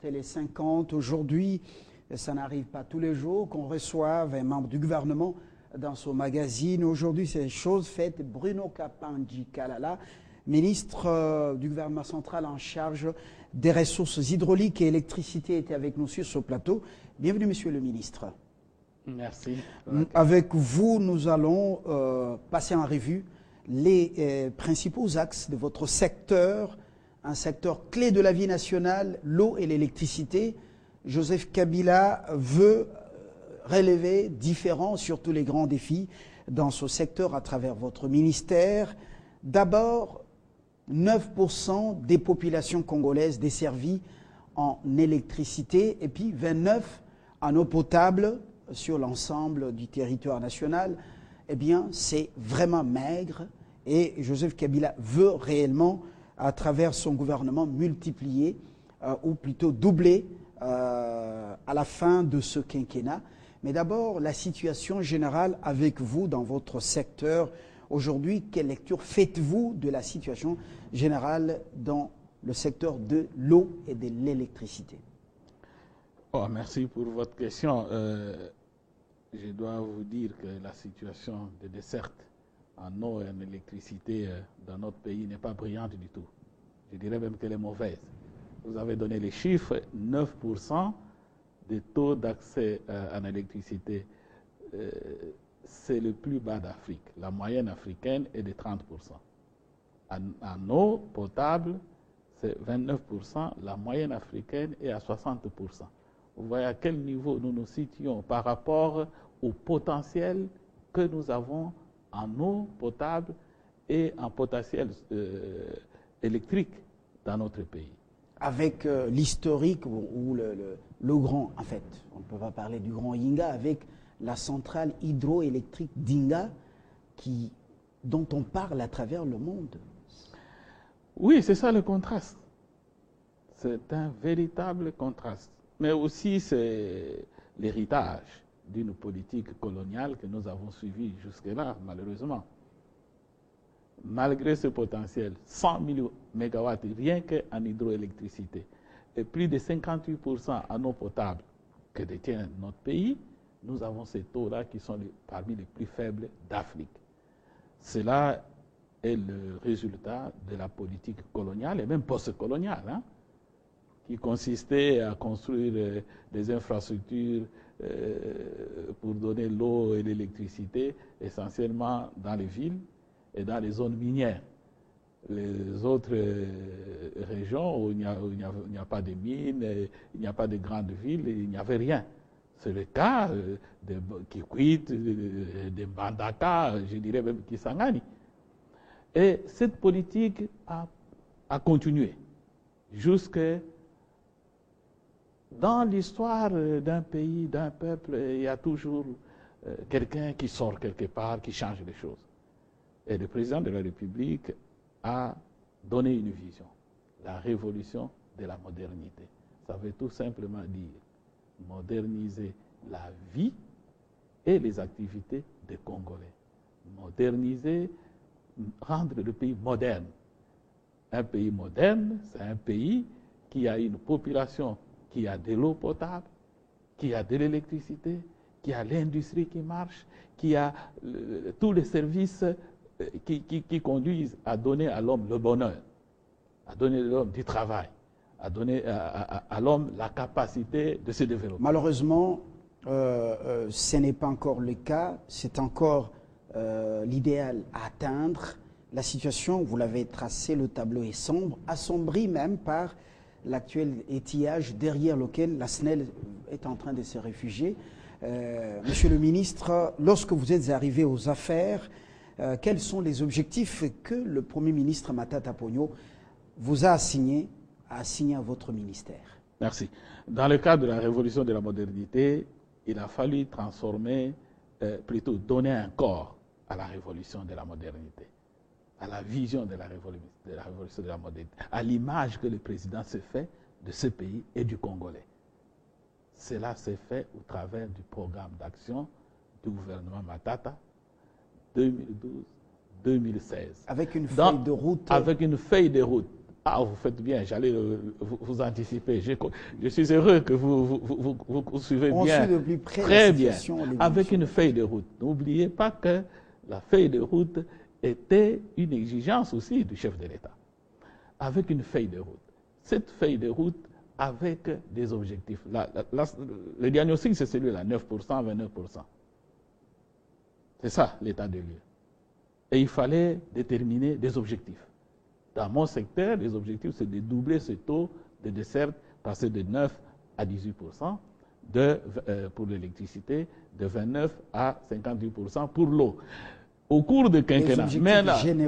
Télé 50. Aujourd'hui, ça n'arrive pas tous les jours qu'on reçoive un membre du gouvernement dans son magazine. Aujourd'hui, c'est chose faite. Bruno Kapandji Kalala, ministre du gouvernement central en charge des ressources hydrauliques et électricité, était avec nous sur ce plateau. Bienvenue, monsieur le ministre. Merci. Avec vous, nous allons passer en revue les principaux axes de votre secteur, un secteur clé de la vie nationale, l'eau et l'électricité. Joseph Kabila veut relever différents, surtout les grands défis dans ce secteur à travers votre ministère. D'abord, 9% des populations congolaises desservies en électricité et puis 29% en eau potable sur l'ensemble du territoire national. Eh bien, c'est vraiment maigre et Joseph Kabila veut réellement, à travers son gouvernement, multiplier ou plutôt doubler à la fin de ce quinquennat. Mais d'abord, la situation générale avec vous dans votre secteur. Aujourd'hui, quelle lecture faites-vous de la situation générale dans le secteur de l'eau et de l'électricité? Oh, merci pour votre question. Je dois vous dire que la situation de desserte en eau et en électricité dans notre pays n'est pas brillante du tout. Je dirais même qu'elle est mauvaise. Vous avez donné les chiffres, 9% des taux d'accès en électricité. C'est le plus bas d'Afrique. La moyenne africaine est de 30%. En eau potable, c'est 29%. La moyenne africaine est à 60%. Vous voyez à quel niveau nous nous situons par rapport au potentiel que nous avons en eau potable et en potentiel électrique dans notre pays. Avec l'historique ou le grand, en fait, on ne peut pas parler du grand Inga, avec la centrale hydroélectrique d'Inga dont on parle à travers le monde. Oui, c'est ça le contraste. C'est un véritable contraste. Mais aussi, c'est l'héritage d'une politique coloniale que nous avons suivie jusque-là, malheureusement. Malgré ce potentiel, 100 000 mégawatts rien qu'en hydroélectricité et plus de 58% en eau potable que détient notre pays, nous avons ces taux-là qui sont parmi les plus faibles d'Afrique. Cela est le résultat de la politique coloniale et même post-coloniale, qui consistait à construire des infrastructures pour donner l'eau et l'électricité, essentiellement dans les villes et dans les zones minières. Les autres régions où il n'y a pas de mines, il n'y a pas de grandes villes, il n'y avait rien. C'est le cas de Kikwit, de Mbandaka, je dirais même Kisangani. Et cette politique a continué jusque dans l'histoire d'un pays, d'un peuple. Il y a toujours quelqu'un qui sort quelque part, qui change les choses. Et le président de la République a donné une vision, la révolution de la modernité. Ça veut tout simplement dire moderniser la vie et les activités des Congolais. Moderniser, rendre le pays moderne. Un pays moderne, c'est un pays qui a une population qui a de l'eau potable, qui a de l'électricité, qui a l'industrie qui marche, qui a tous les services qui conduisent à donner à l'homme le bonheur, à donner à l'homme du travail, à donner à l'homme la capacité de se développer. Malheureusement, ce n'est pas encore le cas. C'est encore l'idéal à atteindre. La situation, vous l'avez tracé, le tableau est sombre, assombri même par l'actuel étiage derrière lequel la SNEL est en train de se réfugier. Monsieur le ministre, lorsque vous êtes arrivé aux affaires, quels sont les objectifs que le Premier ministre Matata Ponyo vous a assignés à votre ministère? Merci. Dans le cadre de la révolution de la modernité, il a fallu transformer, plutôt donner un corps à la révolution de la modernité, à la vision de la révolution de la modernité, à l'image que le président se fait de ce pays et du Congolais. Cela s'est fait au travers du programme d'action du gouvernement Matata 2012-2016. Avec une feuille de route. Avec une feuille de route Ah, vous faites bien, j'allais vous anticiper. Je suis heureux que vous suivez On bien. suit de plus près Très la bien, situation, avec une feuille de route. N'oubliez pas que la feuille de route était une exigence aussi du chef de l'État. Avec une feuille de route. Cette feuille de route avec des objectifs. Le diagnostic, c'est celui-là, 9%, 29%. C'est ça, l'état de lieu. Et il fallait déterminer des objectifs. Dans mon secteur, les objectifs, c'est de doubler ce taux de desserte, passer de 9 à 18% pour l'électricité, de 29 à 58% pour l'eau. Au cours de quinquennat,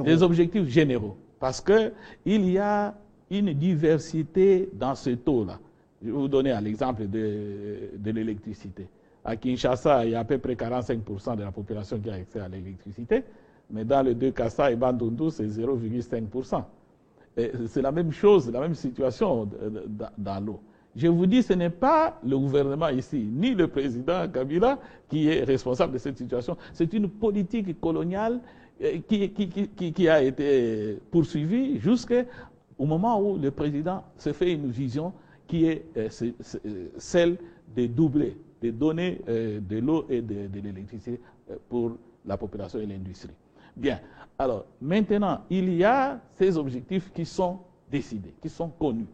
des objectifs généraux. Parce qu'il y a une diversité dans ce taux-là. Je vais vous donner l'exemple de l'électricité. À Kinshasa, il y a à peu près 45% de la population qui a accès à l'électricité, mais dans le deux Kassa et Bandundu, c'est 0,5%. C'est la même chose, la même situation dans l'eau. Je vous dis, ce n'est pas le gouvernement ici, ni le président Kabila qui est responsable de cette situation. C'est une politique coloniale qui a été poursuivie jusqu'au moment où le président se fait une vision qui est celle de doubler, de donner de l'eau et de l'électricité pour la population et l'industrie. Bien, alors maintenant, il y a ces objectifs qui sont décidés, qui sont connus.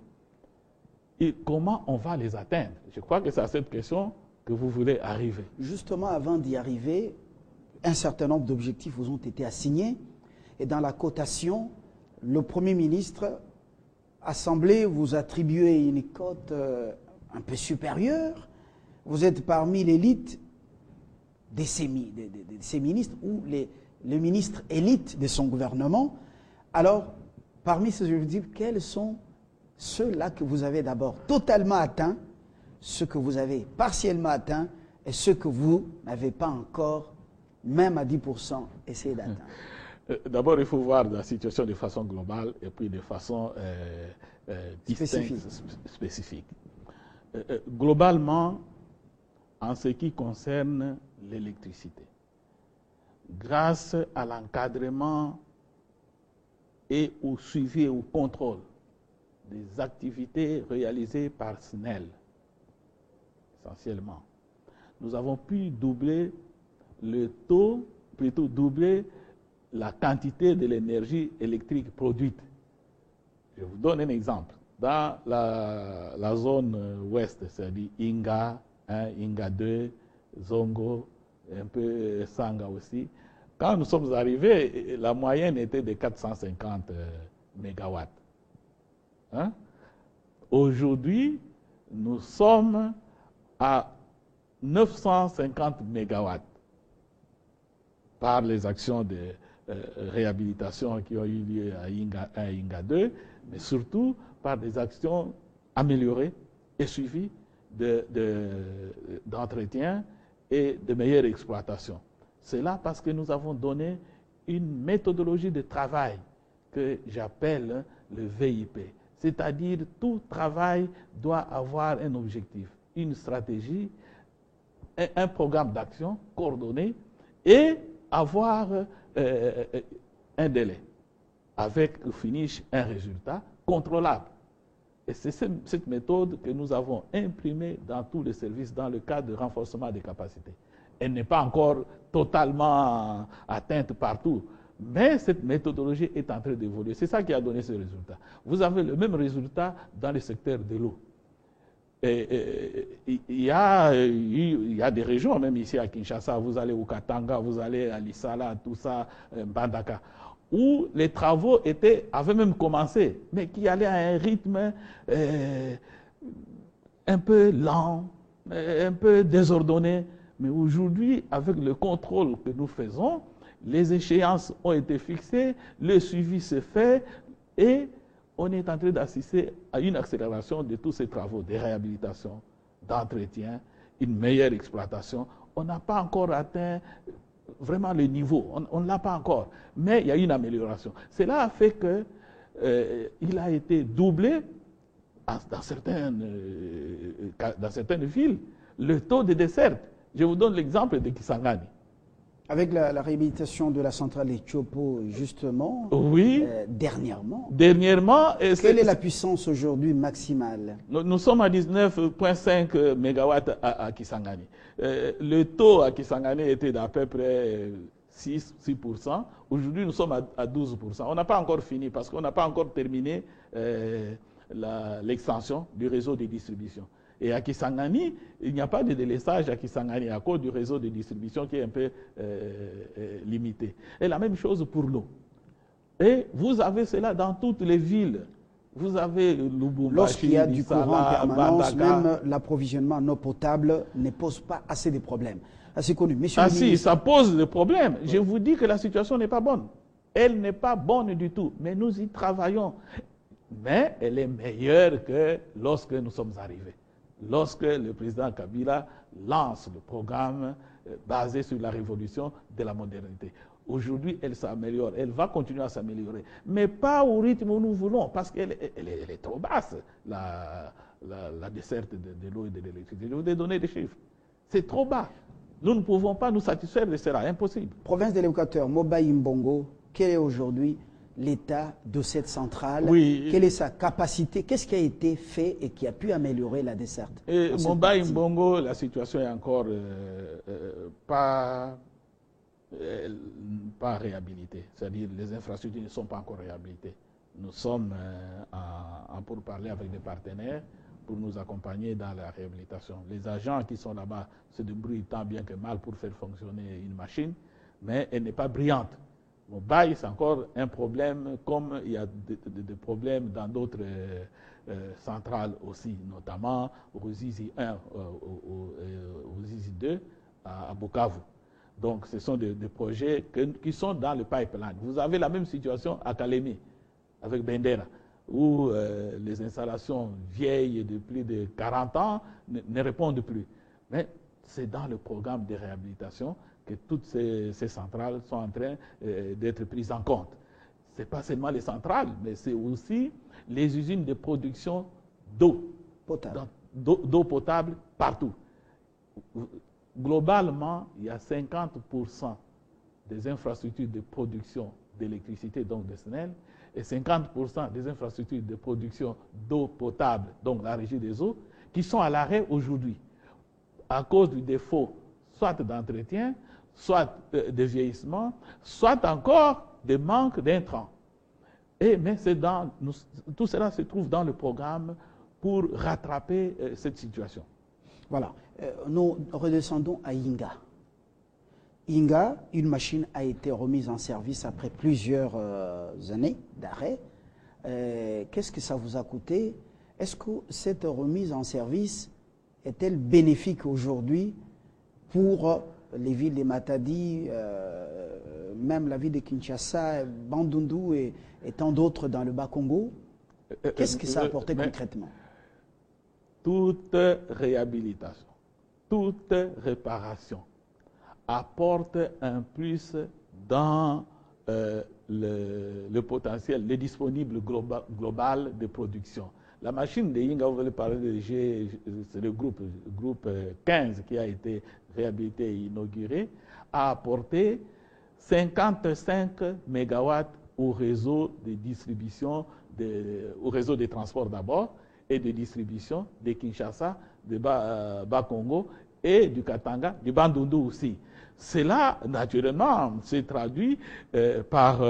Et comment on va les atteindre? Je crois que c'est à cette question que vous voulez arriver. Justement, avant d'y arriver, un certain nombre d'objectifs vous ont été assignés. Et dans la cotation, le Premier ministre a semblé vous attribuer une cote un peu supérieure. Vous êtes parmi l'élite de ces ministres ou le ministre élite de son gouvernement. Alors, parmi ces objectifs, quels sont ceux-là que vous avez d'abord totalement atteints, ceux que vous avez partiellement atteints et ceux que vous n'avez pas encore, même à 10%, essayé d'atteindre? D'abord, il faut voir la situation de façon globale et puis de façon distincte, spécifique. Globalement, en ce qui concerne l'électricité, grâce à l'encadrement et au suivi et au contrôle des activités réalisées par SNEL, essentiellement, nous avons pu doubler le taux, plutôt doubler la quantité de l'énergie électrique produite. Je vous donne un exemple. Dans la zone ouest, c'est-à-dire Inga, Inga 2, Zongo, un peu Sanga aussi, quand nous sommes arrivés, la moyenne était de 450 mégawatts. Hein? Aujourd'hui, nous sommes à 950 mégawatts par les actions de réhabilitation qui ont eu lieu à Inga 1 et Inga 2, mais surtout par des actions améliorées et suivies d'entretien et de meilleure exploitation. C'est là parce que nous avons donné une méthodologie de travail que j'appelle le VIP. C'est-à-dire, tout travail doit avoir un objectif, une stratégie, un programme d'action coordonné et avoir un délai avec au finish un résultat contrôlable. Et c'est cette méthode que nous avons imprimée dans tous les services dans le cadre de renforcement des capacités. Elle n'est pas encore totalement atteinte partout, mais cette méthodologie est en train d'évoluer. C'est ça qui a donné ce résultat. Vous avez le même résultat dans le secteur de l'eau. Il y a des régions, même ici à Kinshasa, vous allez au Katanga, vous allez à Lissala, tout ça, Mbandaka, où les travaux avaient même commencé, mais qui allaient à un rythme un peu lent, un peu désordonné. Mais aujourd'hui, avec le contrôle que nous faisons, les échéances ont été fixées, le suivi se fait et on est en train d'assister à une accélération de tous ces travaux de réhabilitation, d'entretien, une meilleure exploitation. On n'a pas encore atteint vraiment le niveau, on ne l'a pas encore, mais il y a une amélioration. Cela a fait qu'il a été doublé dans certaines villes, le taux de desserte. Je vous donne l'exemple de Kisangani. Avec la réhabilitation de la centrale des Tchopo, justement, Oui. Dernièrement, Quelle est la puissance aujourd'hui maximale? Nous sommes à 19,5 MW à Kisangani. Le taux à Kisangani était d'à peu près 6%. Aujourd'hui, nous sommes à 12%. On n'a pas encore fini parce qu'on n'a pas encore terminé l'extension du réseau de distribution. Et à Kisangani, il n'y a pas de délestage à Kisangani à cause du réseau de distribution qui est un peu limité. Et la même chose pour l'eau. Et vous avez cela dans toutes les villes. Vous avez Lubumbashi, lorsqu'il y a du courant en permanence, Bandaka. même l'approvisionnement en eau potable ne pose pas assez de problèmes. C'est connu. Monsieur le Si, ministre, ça pose des problèmes. Je vous dis que la situation n'est pas bonne. Elle n'est pas bonne du tout, mais nous y travaillons. Mais elle est meilleure que lorsque nous sommes arrivés. Lorsque le président Kabila lance le programme basé sur la révolution de la modernité. Aujourd'hui, elle s'améliore, elle va continuer à s'améliorer, mais pas au rythme où nous voulons, parce qu'elle est trop basse, la desserte de l'eau et de l'électricité. Je vous ai donné des chiffres. C'est trop bas. Nous ne pouvons pas nous satisfaire de cela, impossible. province de l'Équateur, Mobaye Mbongo, quel est aujourd'hui l'état de cette centrale? Oui. Quelle est sa capacité? Qu'est-ce qui a été fait et qui a pu améliorer la desserte? Mobaye Mbongo, la situation est encore pas réhabilitée. C'est-à-dire les infrastructures ne sont pas encore réhabilitées. Nous sommes en pourparlers avec des partenaires pour nous accompagner dans la réhabilitation. Les agents qui sont là-bas se débrouillent tant bien que mal pour faire fonctionner une machine, mais elle n'est pas brillante. Mobaye, c'est encore un problème, comme il y a des problèmes dans d'autres centrales aussi, notamment au Zizi 1, au Zizi 2, à Bukavu. Donc, ce sont des projets qui sont dans le pipeline. Vous avez la même situation à Kalemi, avec Bendera, où les installations vieilles de plus de 40 ans ne répondent plus. Mais c'est dans le programme de réhabilitation que toutes ces centrales sont en train d'être prises en compte. Ce n'est pas seulement les centrales, mais c'est aussi les usines de production d'eau potable partout. Globalement, il y a 50% des infrastructures de production d'électricité, donc de SNEL, et 50% des infrastructures de production d'eau potable, donc la régie des eaux, qui sont à l'arrêt aujourd'hui, à cause du défaut soit d'entretien, soit de vieillissement, soit encore de manque d'intrants. Mais tout cela se trouve dans le programme pour rattraper cette situation. Voilà. Nous redescendons à Inga. Inga, une machine a été remise en service après plusieurs années d'arrêt. Qu'est-ce que ça vous a coûté? Est-ce que cette remise en service est-elle bénéfique aujourd'hui pour les villes de Matadi, même la ville de Kinshasa, Bandundu et tant d'autres dans le Bas-Congo? Qu'est-ce que ça a apporté concrètement? Toute réhabilitation, toute réparation apporte un plus dans le potentiel, le disponible global de production. La machine de Inga, vous allez parler de c'est le groupe 15 qui a été réhabilité et inauguré, a apporté 55 MW au réseau de distribution, au réseau de transport d'abord, et de distribution de Kinshasa, de Bas-Congo et du Katanga, du Bandundu aussi. Cela, naturellement, s'est traduit par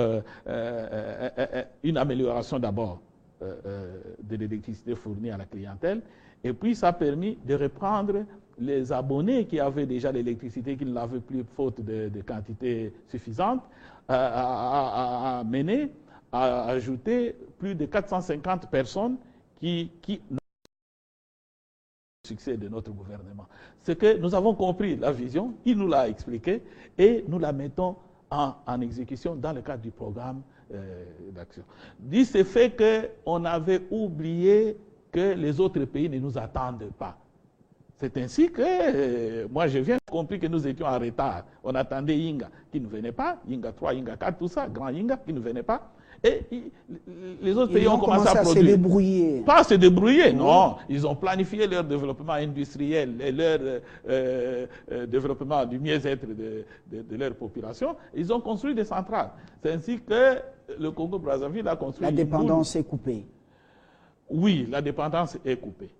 une amélioration d'abord de l'électricité fournie à la clientèle, et puis ça a permis de reprendre les abonnés qui avaient déjà l'électricité, qui ne l'avaient plus faute de quantité suffisante, à mener, à ajouter plus de 450 personnes qui le succès de notre gouvernement. C'est que nous avons compris la vision, il nous l'a expliqué et nous la mettons en exécution dans le cadre du programme d'action. Dit ce fait qu'on avait oublié que les autres pays ne nous attendent pas. C'est ainsi que, moi je viens compris que nous étions en retard. On attendait Inga qui ne venait pas, Inga 3, Inga 4, tout ça, grand Inga qui ne venait pas. Et les autres pays ont commencé à produire. Se débrouiller. Pas se débrouiller, non. Ils ont planifié leur développement industriel et leur développement du mieux-être de leur population. Ils ont construit des centrales. C'est ainsi que le Congo-Brazzaville a construit. La dépendance est coupée. Oui, la dépendance est coupée.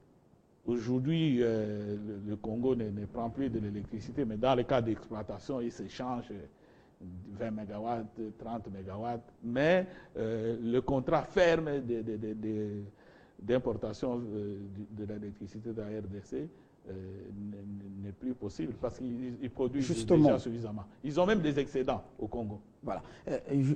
Aujourd'hui, le Congo ne prend plus de l'électricité, mais dans le cas d'exploitation, il s'échange 20 MW, 30 MW, mais le contrat ferme d'importation de l'électricité de la RDC n'est plus possible parce qu'ils produisent déjà suffisamment. Ils ont même des excédents au Congo. Voilà.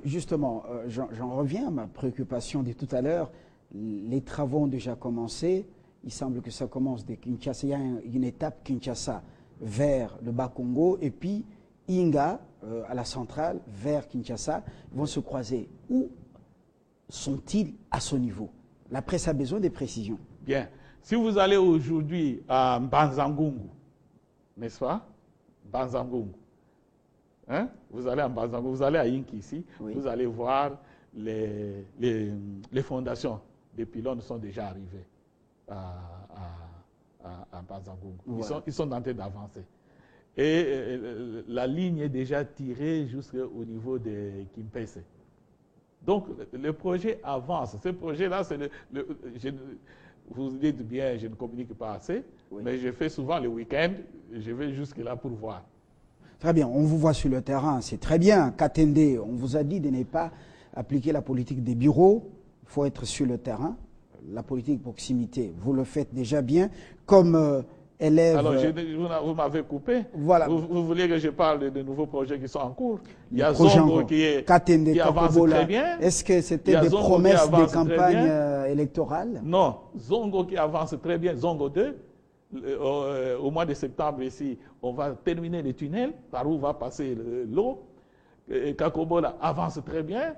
Justement, j'en reviens à ma préoccupation de tout à l'heure. Les travaux ont déjà commencé. Il semble que ça commence de Kinshasa. Il y a une étape Kinshasa vers le Bas-Congo et puis Inga, à la centrale, vers Kinshasa, vont se croiser. Où sont-ils à ce niveau? La presse a besoin des précisions. Bien. Si vous allez aujourd'hui à Mbanzangungu, n'est-ce pas? Mbanzangungu. Hein? Vous allez à Mbanzangungu, vous allez à Inki ici, oui. Vous allez voir les fondations des pylônes sont déjà arrivées à Mbanzangungu. Voilà. Ils sont en train d'avancer. Et la ligne est déjà tirée jusqu'au niveau de Kimpese. Donc, le projet avance. Ce projet-là, c'est vous dites bien, je ne communique pas assez, oui. Mais je fais souvent le week-end, je vais jusque-là pour voir. Très bien, on vous voit sur le terrain, c'est très bien. Katende, on vous a dit de ne pas appliquer la politique des bureaux, il faut être sur le terrain. La politique de proximité, vous le faites déjà bien. Comme élève... Alors, vous m'avez coupé. Voilà. Vous voulez que je parle de nouveaux projets qui sont en cours? Il y a Zongo qui avance très bien. Est-ce que c'était des promesses de campagne électorale? Non. Zongo qui avance très bien. Zongo 2. Au mois de septembre ici, on va terminer les tunnels par où va passer l'eau. Kakobola avance très bien.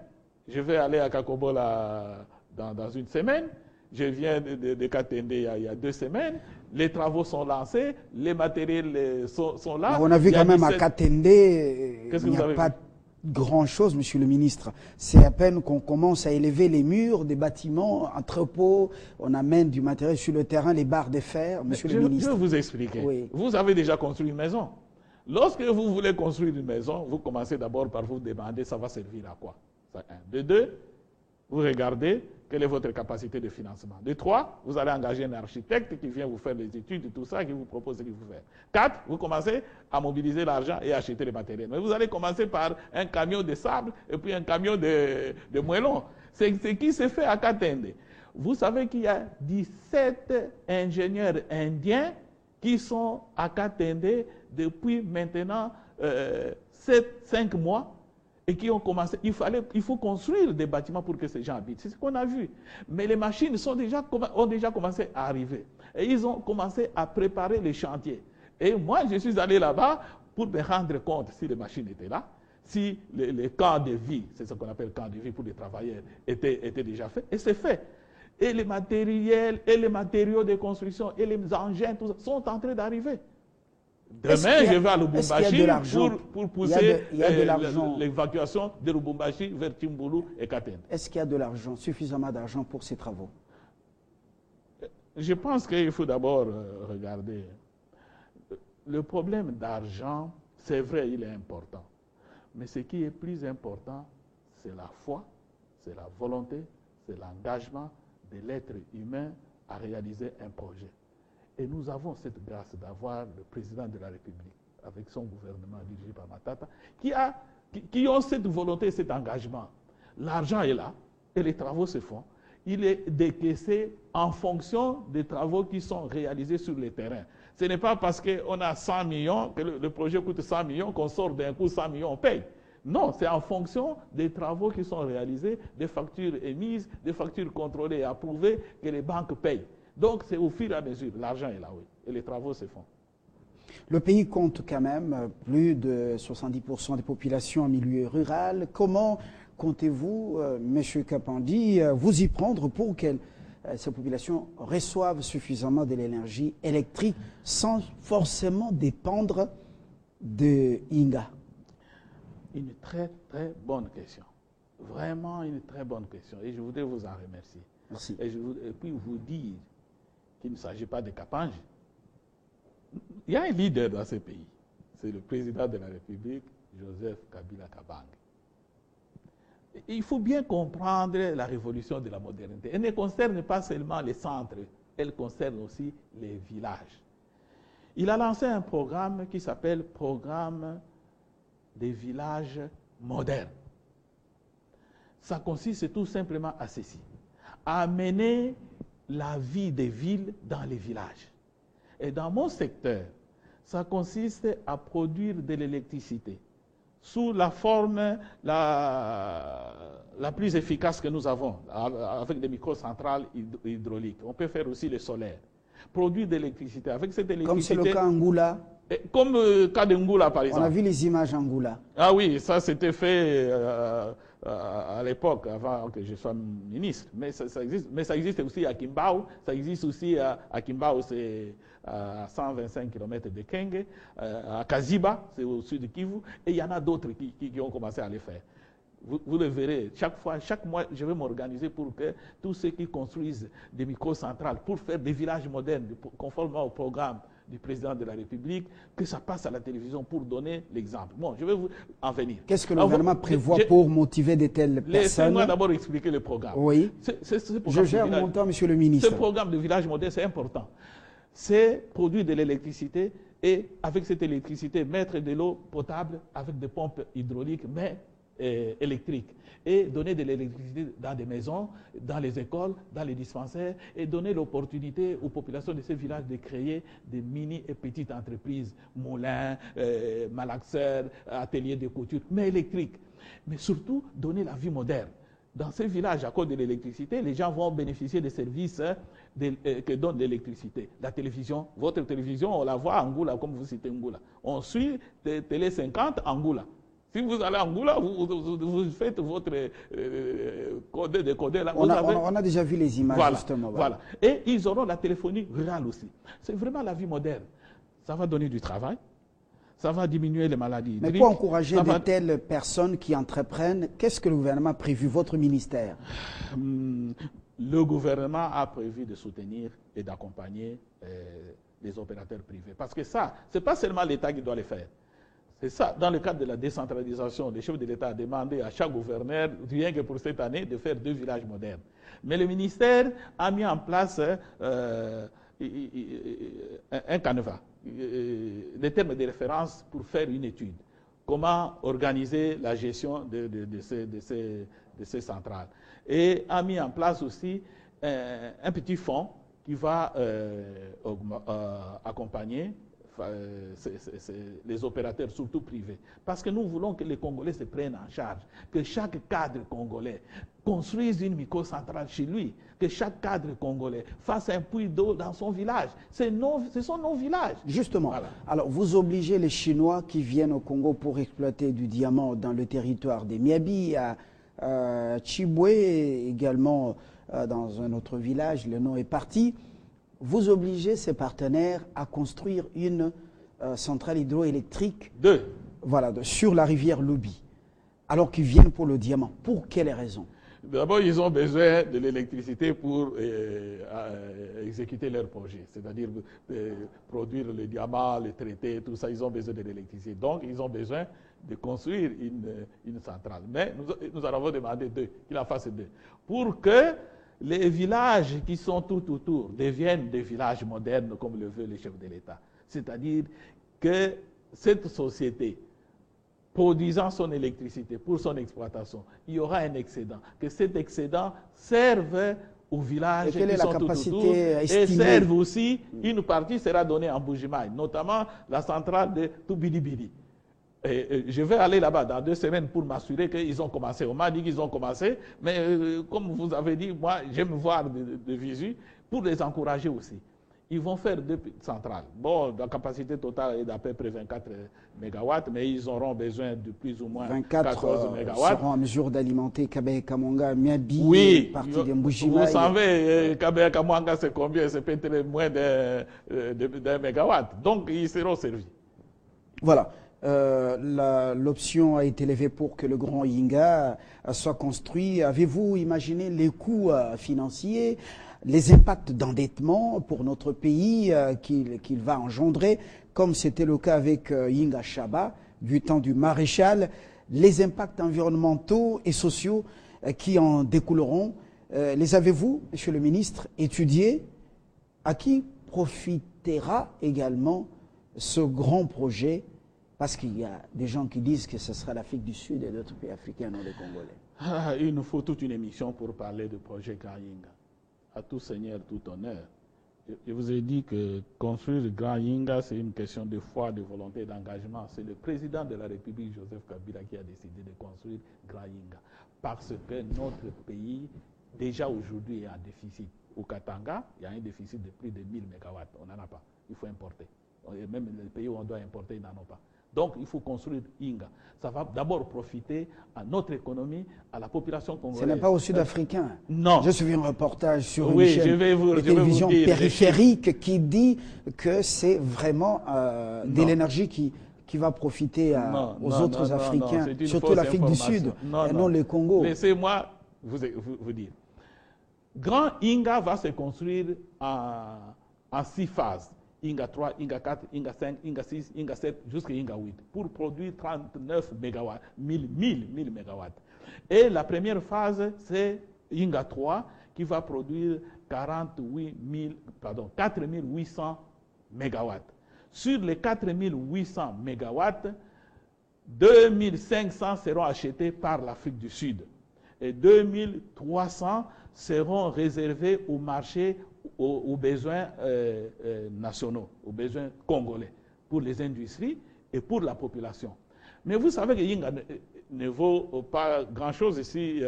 Je vais aller à Kakobola dans une semaine. Je viens de Katende il y a 2 semaines. Les travaux sont lancés, les matériels sont là. Mais on a vu quand même à Katende, il n'y a pas grand-chose, monsieur le ministre. C'est à peine qu'on commence à élever les murs des bâtiments, entrepôts, on amène du matériel sur le terrain, les barres de fer, monsieur le ministre. Je vais vous expliquer. Oui. Vous avez déjà construit une maison. Lorsque vous voulez construire une maison, vous commencez d'abord par vous demander ça va servir à quoi. Ça, 1. De 2, vous regardez quelle est votre capacité de financement. De 3, vous allez engager un architecte qui vient vous faire les études et tout ça, qui vous propose ce qu'il faut faire. 4, vous commencez à mobiliser l'argent et à acheter les matériels. Mais vous allez commencer par un camion de sable et puis un camion de moellons. C'est ce qui se fait à Katende. Vous savez qu'il y a 17 ingénieurs indiens qui sont à Katende depuis maintenant 5 mois. Et qui ont commencé, il faut construire des bâtiments pour que ces gens habitent. C'est ce qu'on a vu. Mais les machines ont déjà commencé à arriver. Et ils ont commencé à préparer les chantiers. Et moi, je suis allé là-bas pour me rendre compte si les machines étaient là, si les camps de vie, c'est ce qu'on appelle camps de vie pour les travailleurs, étaient déjà faits. Et c'est fait. Et les matériels, et les matériaux de construction, et les engins, tout ça, sont en train d'arriver. Demain, je vais à Lubumbashi pour pousser l'évacuation de Lubumbashi vers Timbulu et Katende. Est-ce qu'il y a de l'argent, suffisamment d'argent pour ces travaux? Je pense qu'il faut d'abord regarder. Le problème d'argent, c'est vrai, il est important. Mais ce qui est plus important, c'est la foi, c'est la volonté, c'est l'engagement de l'être humain à réaliser un projet. Et nous avons cette grâce d'avoir le président de la République, avec son gouvernement dirigé par Matata, qui ont cette volonté et cet engagement. L'argent est là et les travaux se font. Il est décaissé en fonction des travaux qui sont réalisés sur le terrain. Ce n'est pas parce qu'on a 100 millions, que le projet coûte 100 millions, qu'on sort d'un coup 100 millions, on paye. Non, c'est en fonction des travaux qui sont réalisés, des factures émises, des factures contrôlées et approuvées, que les banques payent. Donc, c'est au fur et à mesure. L'argent est là, oui. Et les travaux se font. Le pays compte quand même plus de 70% des populations en milieu rural. Comment comptez-vous, M. Kapandi, vous y prendre pour qu'elle ces populations reçoivent suffisamment de l'énergie électrique sans forcément dépendre de Inga? Une très très bonne question. Vraiment une très bonne question. Et je voudrais vous en remercier. Merci. Et puis vous dire qu'il ne s'agit pas de Kapange. Il y a un leader dans ce pays. C'est le président de la République, Joseph Kabila Kabange. Il faut bien comprendre la révolution de la modernité. Elle ne concerne pas seulement les centres, elle concerne aussi les villages. Il a lancé un programme qui s'appelle Programme des villages modernes. Ça consiste tout simplement à ceci, à amener la vie des villes dans les villages. Et dans mon secteur, ça consiste à produire de l'électricité sous la forme la plus efficace que nous avons, avec des microcentrales hydrauliques. On peut faire aussi le solaire. Produire de l'électricité. Avec cette électricité... Comme c'est le cas en Angoula. Comme le cas d'Angoula, par exemple. On a vu les images en Angoula. Ah oui, ça c'était fait à l'époque, avant que je sois ministre. Mais ça existe. Mais ça existe aussi à Kimbao. Ça existe aussi à Kimbao, c'est à 125 km de Kenge. À Kaziba, c'est au sud de Kivu. Et il y en a d'autres qui ont commencé à le faire. Vous le verrez, chaque mois, je vais m'organiser pour que tous ceux qui construisent des microcentrales pour faire des villages modernes, conformément au programme du président de la République, que ça passe à la télévision pour donner l'exemple. Bon, je vais vous en venir. Qu'est-ce que le gouvernement prévoit pour motiver de telles personnes? Laissez-moi d'abord expliquer le programme. Oui. Je gère mon temps, monsieur le ministre. Ce programme de village moderne, c'est important. C'est produire de l'électricité et, avec cette électricité, mettre de l'eau potable avec des pompes hydrauliques, mais électrique, et donner de l'électricité dans des maisons, dans les écoles, dans les dispensaires, et donner l'opportunité aux populations de ces villages de créer des mini et petites entreprises, moulins, malaxeurs, ateliers de couture, mais électriques. Mais surtout, donner la vie moderne. Dans ces villages, à cause de l'électricité, les gens vont bénéficier des services que donne l'électricité. La télévision, votre télévision, on la voit en Angoula, comme vous citez Angoula. On suit Télé 50 Angoula. Si vous allez à Angoula, vous faites votre décoder là. On a déjà vu les images, voilà, justement. Voilà. Et ils auront la téléphonie rurale aussi. C'est vraiment la vie moderne. Ça va donner du travail. Ça va diminuer les maladies. Mais pour encourager de telles personnes qui entreprennent, qu'est-ce que le gouvernement a prévu, votre ministère? Le gouvernement a prévu de soutenir et d'accompagner les opérateurs privés. Parce que ça, ce n'est pas seulement l'État qui doit le faire. C'est ça, dans le cadre de la décentralisation, le chef de l'État a demandé à chaque gouverneur, rien que pour cette année, de faire 2 villages modernes. Mais le ministère a mis en place un canevas, des termes de référence pour faire une étude. Comment organiser la gestion de ces centrales. Et a mis en place aussi un petit fonds qui va accompagner les opérateurs, surtout privés. Parce que nous voulons que les Congolais se prennent en charge, que chaque cadre congolais construise une microcentrale chez lui, que chaque cadre congolais fasse un puits d'eau dans son village. Ce sont nos villages. Justement. Voilà. Alors, vous obligez les Chinois qui viennent au Congo pour exploiter du diamant dans le territoire des Miabi, à Chiboué, également dans un autre village, le nom est parti. Vous obligez ces partenaires à construire une centrale hydroélectrique sur la rivière Loubi, alors qu'ils viennent pour le diamant. Pour quelles raisons? D'abord, ils ont besoin de l'électricité pour exécuter leur projet, c'est-à-dire produire le diamant, le traiter, tout ça, ils ont besoin de l'électricité. Donc, ils ont besoin de construire une centrale. Mais nous en avons demandé 2, qu'ils en fassent 2, pour que les villages qui sont tout autour deviennent des villages modernes comme le veut le chef de l'État. C'est-à-dire que cette société, produisant son électricité pour son exploitation, il y aura un excédent. Que cet excédent serve aux villages qui sont tout autour et serve aussi, une partie sera donnée en Bujimaï, notamment la centrale de Toubidi-Bidi. Je vais aller là-bas dans 2 semaines pour m'assurer qu'ils ont commencé. On m'a dit qu'ils ont commencé, mais comme vous avez dit, moi, j'aime voir de visu pour les encourager aussi. Ils vont faire 2 centrales. Bon, la capacité totale est d'à peu près 24 mégawatts, mais ils auront besoin de plus ou moins 14 mégawatts. Seront en mesure d'alimenter Kabe Kamanga, Miabi, oui, partie de Mbujima. Vous savez, Kabe Kamanga, c'est combien? C'est peut-être moins d'un mégawatt. Donc, ils seront servis. Voilà. L'option a été levée pour que le Grand Yinga soit construit. Avez-vous imaginé les coûts financiers, les impacts d'endettement pour notre pays qu'il va engendrer, comme c'était le cas avec Yinga Shaba, du temps du maréchal, les impacts environnementaux et sociaux qui en découleront? Les avez-vous, Monsieur le ministre, étudiés? À qui profitera également ce grand projet? Parce qu'il y a des gens qui disent que ce sera l'Afrique du Sud et d'autres pays africains, non les Congolais. Il nous faut toute une émission pour parler du projet Grand Yinga. À tout seigneur, tout honneur. Je vous ai dit que construire le Grand Yinga, c'est une question de foi, de volonté, d'engagement. C'est le président de la République, Joseph Kabila, qui a décidé de construire Grand Yinga. Parce que notre pays, déjà aujourd'hui, est en déficit. Au Katanga, il y a un déficit de plus de 1000 mégawatts. On n'en a pas. Il faut importer. Et même les pays où on doit importer, ils n'en ont pas. Donc, il faut construire Yinga. Ça va d'abord profiter à notre économie, à la population congolaise. Ce n'est pas aux Sud-Africains. Non. J'ai suivi un reportage sur oui, une chaîne de télévision périphérique qui dit que c'est vraiment de l'énergie qui va profiter aux autres Africains, surtout l'Afrique du Sud, et non le Congo. Laissez-moi vous dire. Grand Yinga va se construire en 6 phases. Yinga 3, Yinga 4, Yinga 5, Yinga 6, Yinga 7, jusqu'à Yinga 8, pour produire 39 mégawatts, 1000 mégawatts. Et la première phase, c'est Yinga 3, qui va produire 4800 mégawatts. Sur les 4800 mégawatts, 2500 seront achetés par l'Afrique du Sud. Et 2300 seront réservés au marché aux besoins nationaux, aux besoins congolais, pour les industries et pour la population. Mais vous savez que Yinga ne vaut pas grand-chose ici,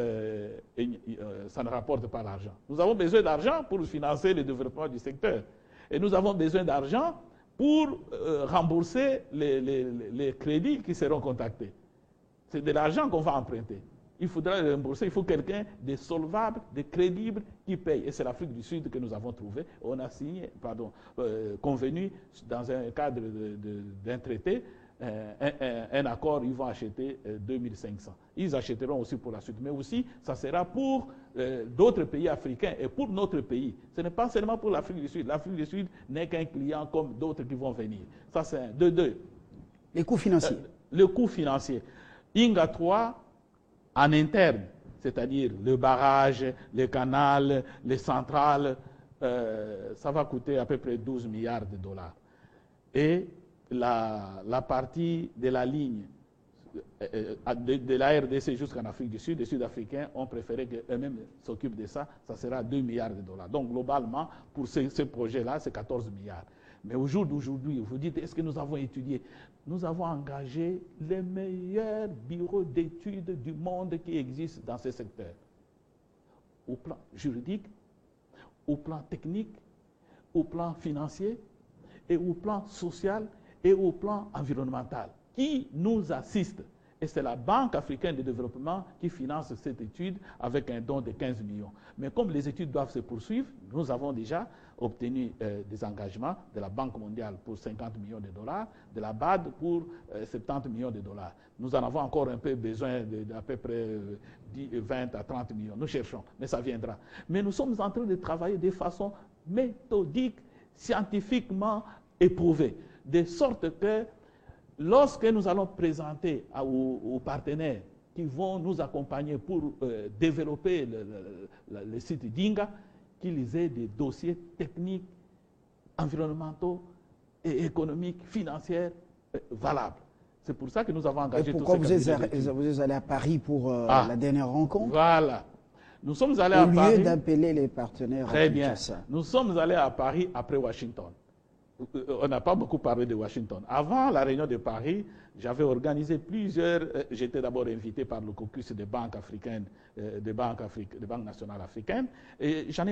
ça ne rapporte pas l'argent. Nous avons besoin d'argent pour financer le développement du secteur. Et nous avons besoin d'argent pour rembourser les crédits qui seront contactés. C'est de l'argent qu'on va emprunter. Il faudra le rembourser, il faut quelqu'un de solvable, de crédible qui paye. Et c'est l'Afrique du Sud que nous avons trouvé. On a signé, convenu dans un cadre d'un traité, un accord, ils vont acheter 2500. Ils achèteront aussi pour la suite. Mais aussi, ça sera pour d'autres pays africains et pour notre pays. Ce n'est pas seulement pour l'Afrique du Sud. L'Afrique du Sud n'est qu'un client comme d'autres qui vont venir. Ça, c'est un. Deux. Les coûts financiers. Le coût financier. Yinga 3, en interne, c'est-à-dire le barrage, le canal, les centrales, ça va coûter à peu près 12 milliards de dollars. Et la partie de la ligne de la RDC jusqu'en Afrique du Sud, les Sud-Africains ont préféré qu'eux-mêmes s'occupent de ça, ça sera 2 milliards de dollars. Donc globalement, pour ce projet-là, c'est 14 milliards. Mais au jour d'aujourd'hui, vous dites, est-ce que nous avons étudié? Nous avons engagé les meilleurs bureaux d'études du monde qui existent dans ce secteur. Au plan juridique, au plan technique, au plan financier, et au plan social, et au plan environnemental, qui nous assistent. Et c'est la Banque africaine de développement qui finance cette étude avec un don de 15 millions. Mais comme les études doivent se poursuivre, nous avons déjà obtenu des engagements de la Banque mondiale pour 50 millions de dollars, de la BAD pour 70 millions de dollars. Nous en avons encore un peu besoin d'à peu près 20 à 30 millions. Nous cherchons, mais ça viendra. Mais nous sommes en train de travailler de façon méthodique, scientifiquement éprouvée, de sorte que lorsque nous allons présenter aux partenaires qui vont nous accompagner pour développer le site d'Yinga, qu'ils aient des dossiers techniques, environnementaux et économiques, financiers valables. C'est pour ça que nous avons engagé tous ces cabinets. Vous êtes allé à Paris pour la dernière rencontre? Voilà. Nous sommes allés à Paris. Au lieu d'appeler les partenaires. Très bien. Nous sommes allés à Paris après Washington. On n'a pas beaucoup parlé de Washington. Avant la réunion de Paris, j'avais organisé plusieurs. J'étais d'abord invité par le caucus des banques africaines, des banques nationales africaines, et j'en ai